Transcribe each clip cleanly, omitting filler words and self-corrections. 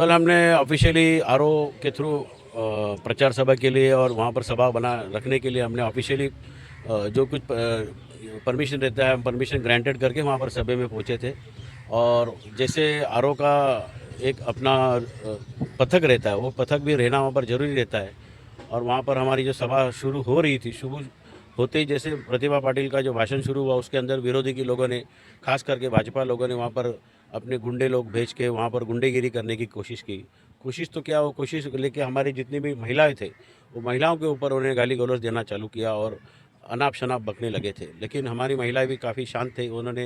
कल हमने officially RO के थ्रू प्रचार सभा के लिए और वहाँ पर सभा बना रखने के लिए हमने ऑफिशियली जो कुछ परमिशन रहता है हम परमिशन ग्रांटेड करके वहाँ पर सभा में पहुँचे थे। और जैसे आरओ का एक अपना पथक रहता है, वो पथक भी रहना वहाँ पर ज़रूरी रहता है। और वहाँ पर हमारी जो सभा शुरू हो रही थी, शुरू होते ही जैसे प्रतिभा पाटिल का जो भाषण शुरू हुआ, उसके अंदर विरोधी के लोगों ने, खास करके भाजपा लोगों ने वहाँ पर अपने गुंडे लोग भेज के वहाँ पर गुंडेगिरी करने की कोशिश की। कोशिश तो क्या, वो कोशिश लेके हमारी जितनी भी महिलाएं थे, वो महिलाओं के ऊपर उन्हें गाली गलौज देना चालू किया और अनाप शनाप बकने लगे थे। लेकिन हमारी महिलाएं भी काफ़ी शांत थे, उन्होंने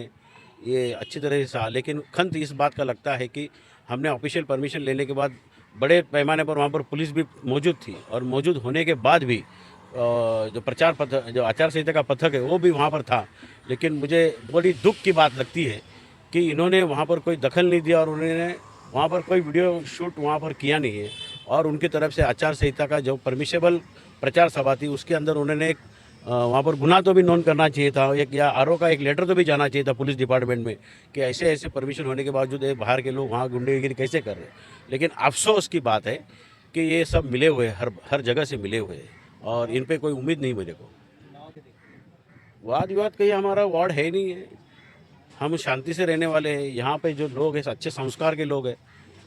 ये अच्छी तरह से सहा। लेकिन खंत इस बात का लगता है कि हमने ऑफिशियल परमिशन लेने के बाद बड़े पैमाने पर वहाँ पर पुलिस भी मौजूद थी, और मौजूद होने के बाद भी जो प्रचार पथ, जो आचार संहिता का पथक है, वो भी वहाँ पर था। लेकिन मुझे बड़ी दुख की बात लगती है कि इन्होंने वहाँ पर कोई दखल नहीं दिया और उन्होंने वहाँ पर कोई वीडियो शूट वहाँ पर किया नहीं है। और उनकी तरफ से आचार संहिता का जो परमिशेबल प्रचार सभा थी, उसके अंदर उन्होंने एक वहाँ पर गुनाह तो भी नोन करना चाहिए था, एक या आरओ का एक लेटर तो भी जाना चाहिए था पुलिस डिपार्टमेंट में कि ऐसे ऐसे परमिशन होने के बावजूद बाहर के लोग वहाँ गुंडागिरी कैसे कर रहे हैं। लेकिन अफसोस की बात है कि ये सब मिले हुए, हर जगह से मिले हुए हैं और इन पे कोई उम्मीद नहीं मेरे को। वाद विवाद कहीं हमारा वार्ड है ही नहीं है, हम शांति से रहने वाले हैं। यहाँ पे जो लोग हैं अच्छे संस्कार के लोग हैं,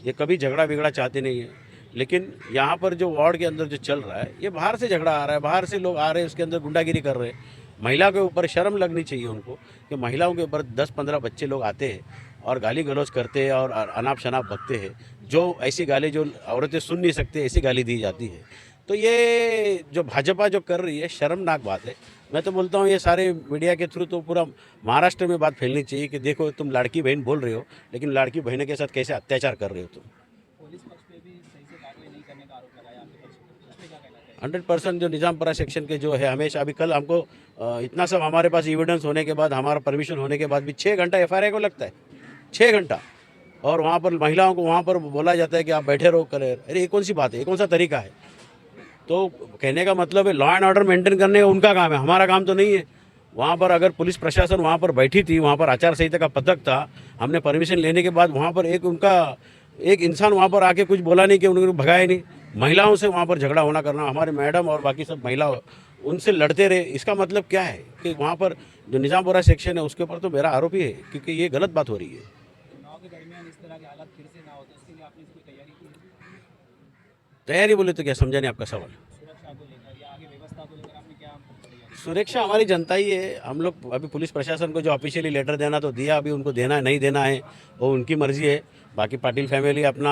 ये कभी झगड़ा बिगड़ा चाहते नहीं है। लेकिन यहाँ पर जो वार्ड के अंदर जो चल रहा है, ये बाहर से झगड़ा आ रहा है, बाहर से लोग आ रहे हैं, उसके अंदर गुंडागिरी कर रहे हैं। महिला के ऊपर शर्म लगनी चाहिए उनको कि महिलाओं के ऊपर 10-15 बच्चे लोग आते हैं और गाली गलौज करते हैं और अनाप शनाप बकते हैं। जो ऐसी गाली जो औरतें सुन नहीं सकते, ऐसी गाली दी जाती है। तो ये जो भाजपा जो कर रही है, शर्मनाक बात है। मैं तो बोलता हूँ ये सारे मीडिया के थ्रू तो पूरा महाराष्ट्र में बात फैलनी चाहिए कि देखो, तुम लाड़की बहन बोल रहे हो, लेकिन लाड़की बहन के साथ कैसे अत्याचार कर रहे हो तुम। पुलिस पक्ष पे भी सही से कार्रवाई नहीं करने का आरोप लगाया आपके पक्ष पे, उस पे क्या कहना चाहिए? 100% जो निज़ामपुरा सेक्शन के जो है, हमेशा अभी कल हमको इतना सब हमारे पास एविडेंस होने के बाद, हमारा परमिशन होने के बाद भी 6 घंटा एफआईआर को लगता है, 6 घंटा। और वहाँ पर महिलाओं को वहाँ पर बोला जाता है कि आप बैठे रहो, करें। अरे ये कौन सी बात है, ये कौन सा तरीका है? तो कहने का मतलब है लॉ एंड ऑर्डर मेंटेन करने का उनका काम है, हमारा काम तो नहीं है। वहाँ पर अगर पुलिस प्रशासन वहाँ पर बैठी थी, वहाँ पर आचार संहिता का पथक था, हमने परमिशन लेने के बाद वहाँ पर एक इंसान वहाँ पर आके कुछ बोला नहीं कि उन्होंने भगाया नहीं। महिलाओं से वहाँ पर झगड़ा होना करना, हमारे मैडम और बाकी सब महिला उनसे लड़ते रहे, इसका मतलब क्या है कि वहाँ पर जो निज़ामपुरा सेक्शन है उसके ऊपर तो मेरा आरोप ही है, क्योंकि ये गलत बात हो रही है। चुनाव के दरमियान इस तरह के हालात फिर से ना हो, तो इसके लिए आपने इसकी तैयारी की है? तैयारी बोले तो क्या, समझा नहीं आपका सवाल। सुरक्षा को लेकर या आगे व्यवस्था को लेकर आपने क्या तैयारी? सुरक्षा हमारी जनता ही है। हम लोग अभी पुलिस प्रशासन को जो ऑफिशियली लेटर देना तो दिया, अभी उनको देना है नहीं देना है वो उनकी मर्जी है। बाकी पाटिल फैमिली अपना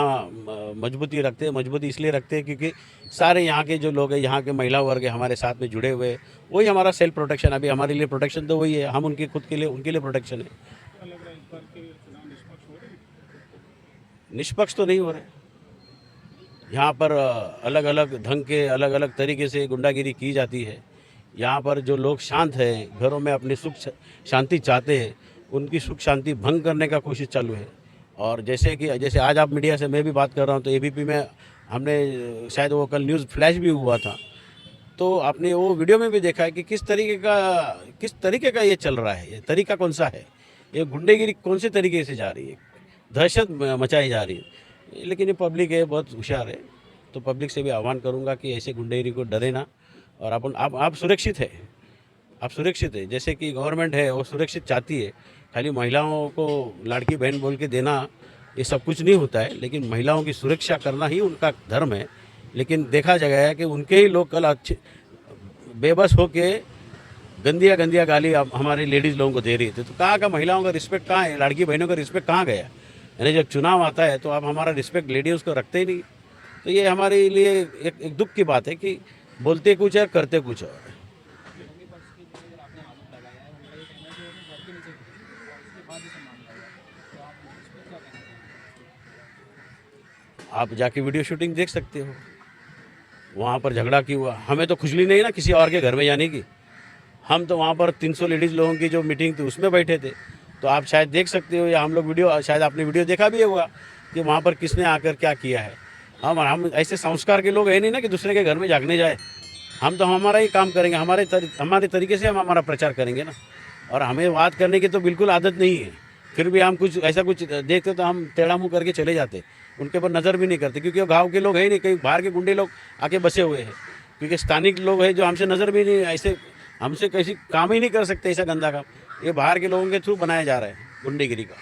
मजबूती रखते हैं, मजबूती इसलिए रखते हैं क्योंकि सारे यहाँ के जो लोग हैं, यहाँ के महिला वर्ग है हमारे साथ में जुड़े हुए, वही हमारा सेल्फ प्रोटेक्शन। अभी हमारे लिए प्रोटेक्शन तो वही है, हम उनके खुद के लिए, उनके लिए प्रोटेक्शन है। निष्पक्ष तो नहीं हो रहे यहाँ पर, अलग अलग ढंग के, अलग अलग तरीके से गुंडागिरी की जाती है। यहाँ पर जो लोग शांत हैं, घरों में अपनी सुख शांति चाहते हैं, उनकी सुख शांति भंग करने का कोशिश चालू है। और जैसे आज आप मीडिया से मैं भी बात कर रहा हूँ, तो एबीपी में हमने शायद वो कल न्यूज़ फ्लैश भी हुआ था, तो आपने वो वीडियो में भी देखा है कि किस तरीके का ये चल रहा है। ये तरीका कौन सा है, ये गुंडेगिरी कौन से तरीके से जा रही है, दहशत मचाई जा रही है। लेकिन ये पब्लिक है, बहुत होशियार है, तो पब्लिक से भी आह्वान करूंगा कि ऐसे गुंडेगिरी को डरे ना। और आप सुरक्षित है, आप सुरक्षित है। जैसे कि गवर्नमेंट है वो सुरक्षित चाहती है, खाली महिलाओं को लाड़की बहन बोल के देना ये सब कुछ नहीं होता है, लेकिन महिलाओं की सुरक्षा करना ही उनका धर्म है। लेकिन देखा गया है कि उनके ही लोग कल अच्छे बेबस होके गंदिया गंदिया गाली हमारे लेडीज़ लोगों को दे रही थी। तो कहाँ का महिलाओं का रिस्पेक्ट कहाँ है, लड़की बहनों का रिस्पेक्ट कहाँ गया? यानी जब चुनाव आता है तो आप हमारा रिस्पेक्ट लेडीज़ को रखते ही नहीं। तो ये हमारे लिए एक दुख की बात है कि बोलते कुछ है, करते कुछ और। विरोधी पक्ष के ऊपर अगर आपने आरोप लगाया है, उनका ये कहना है कि वो घर के नीचे घुसी और उसके बाद इसे मामला हुआ, तो आप इस पर क्या कहना चाहेंगे? आप जाके वीडियो शूटिंग देख सकते हो, वहाँ पर झगड़ा क्यों हुआ। हमें तो खुजली नहीं ना किसी और के घर में जाने की। हम तो वहाँ पर 300 लेडीज़ लोगों की जो मीटिंग थी उसमें बैठे थे, तो आप शायद देख सकते हो, या हम लोग वीडियो, शायद आपने वीडियो देखा भी होगा कि वहाँ पर किसने आकर क्या किया है। हम ऐसे संस्कार के लोग हैं नहीं ना कि दूसरे के घर में जागने जाए। हम तो हमारा ही काम करेंगे, हमारे तरीके से हम हमारा प्रचार करेंगे ना। और हमें बात करने की तो बिल्कुल आदत नहीं है, फिर भी हम कुछ ऐसा कुछ देखते तो हम टेढ़ा मुँह करके चले जाते। उनके ऊपर नज़र भी नहीं करते, क्योंकि वो गांव के लोग है ही नहीं, कई बाहर के गुंडे लोग आके बसे हुए हैं। क्योंकि स्थानिक लोग हैं जो हमसे नज़र भी नहीं, ऐसे हमसे किसी काम ही नहीं कर सकते ऐसा गंदा काम, ये बाहर के लोगों के थ्रू बनाया जा रहा है गुंडेगिरी का।